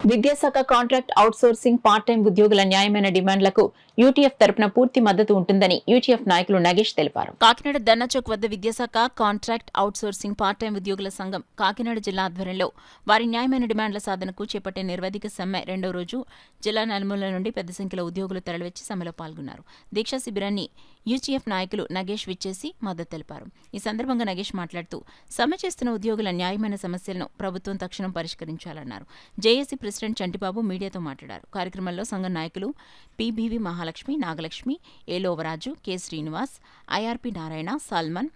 విద్యాశాఖ contract outsourcing part time ఉద్యోగుల న్యాయమైన డిమాండ్లకు యూటీఎఫ్ తరపున పూర్తి మద్దతు ఉంటుందని యూటీఎఫ్ నాయకులు నగేష్ తెలిపారు. కాకినాడ ధర్నాచౌక్ వద్ద విద్యాశాఖ కాంట్రాక్ట్ అవుట్సోర్సింగ్ పార్ట్ టైం ఉద్యోగుల సంఘం కాకినాడ జిల్లా ఆధ్వర్యంలో వారి న్యాయమైన డిమాండ్ల సాధనకు చేపట్టే నిర్వధిక సమ్మె రెండో రోజు జిల్లా నలుమూలల నుండి పెద్ద సంఖ్యలో ఉద్యోగులు తరలివచ్చి సమ్మెలో పాల్గొన్నారు. దీక్షా శిబిరాన్ని యూటీఎఫ్ నాయకులు నగేష్ విచ్చేసి మద్దతు తెలిపారు. ఈ సందర్భంగా నగేష్ మాట్లాడుతూ సమ్మె చేస్తున్న ఉద్యోగుల న్యాయమైన సమస్యలను ప్రభుత్వం తక్షణం పరిష్కరించాలన్నారు. జేఏసీ ప్రెసిడెంట్ చంటిబాబు మీడియాతో మాట్లాడారు. కార్యక్రమంలో సంఘం నాయకులు PBV Mahalakshmi, Nagalakshmi, Elovaraju, K Srinivas, IRP Narayana, Salman,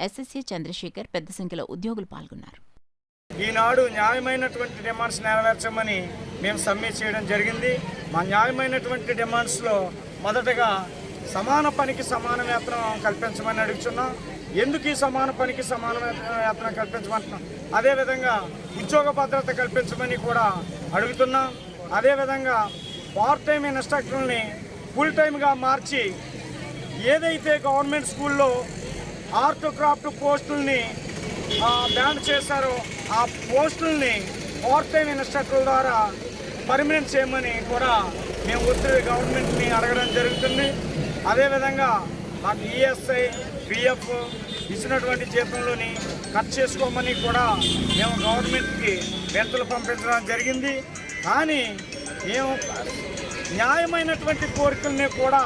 SSA Chandrashekar పెద్ద సంఖ్యలో ఉద్యోగులు పాల్గొన్నారు. ఈనాడు న్యాయమైనటువంటి డిమాండ్స్ నెరవేర్చమని మేము సమ్మె చేయడం జరిగింది. మా న్యాయమైనటువంటి డిమాండ్స్లో మొదటగా సమాన పనికి సమాన వేతనం కల్పించమని అడుగుతున్నాం. ఎందుకు ఈ సమాన పనికి సమాన వేతనం కల్పించమంటున్నాం? అదేవిధంగా ఉద్యోగ భద్రత కల్పించమని కూడా అడుగుతున్నాం. అదేవిధంగా పార్ట్ టైం ఇన్స్ట్రక్టర్ని ఫుల్ టైమ్గా మార్చి ఏదైతే గవర్నమెంట్ స్కూల్లో ఆర్ట్ క్రాఫ్ట్ పోస్టుల్ని బ్యాన్ చేశారో ఆ పోస్టుల్ని పార్ట్ టైం ఇన్స్ట్రక్టర్ల ద్వారా పర్మనెంట్ చేయమని కూడా మేము ఒత్తిడి గవర్నమెంట్ని అడగడం జరుగుతుంది. అదేవిధంగా మాకు ఈఎస్ఐ, పిఎఫ్ ఇచ్చినటువంటి జీతంలోని కట్ చేసుకోమని కూడా మేము గవర్నమెంట్కి వినతులు పంపించడం జరిగింది. కానీ మేము న్యాయమైనటువంటి కోరికల్ని కూడా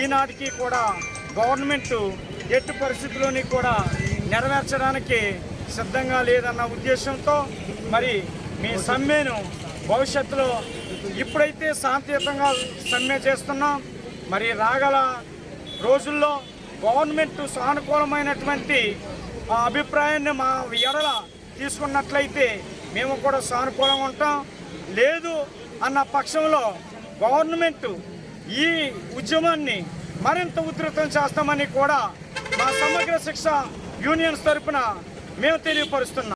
ఈనాటికి కూడా గవర్నమెంట్ ఎట్టి పరిస్థితుల్లోని కూడా నెరవేర్చడానికి సిద్ధంగా లేదన్న ఉద్దేశంతో మరి మీ సమ్మెను భవిష్యత్తులో ఇప్పుడైతే శాంతియుతంగా సమ్మె చేస్తున్నాం. మరి రాగల రోజుల్లో గవర్నమెంట్ సానుకూలమైనటువంటి అభిప్రాయాన్ని మా ఎడల తీసుకున్నట్లయితే మేము కూడా సానుకూలంగా ఉంటాం. లేదు అన్న పక్షంలో గవర్నమెంట్ ఈ ఉద్యమాన్ని మరింత ఉధృతం చేస్తామని కూడా మా సమగ్ర శిక్ష యూనియన్స్ తరపున మేము తెలియపరుస్తున్నాం.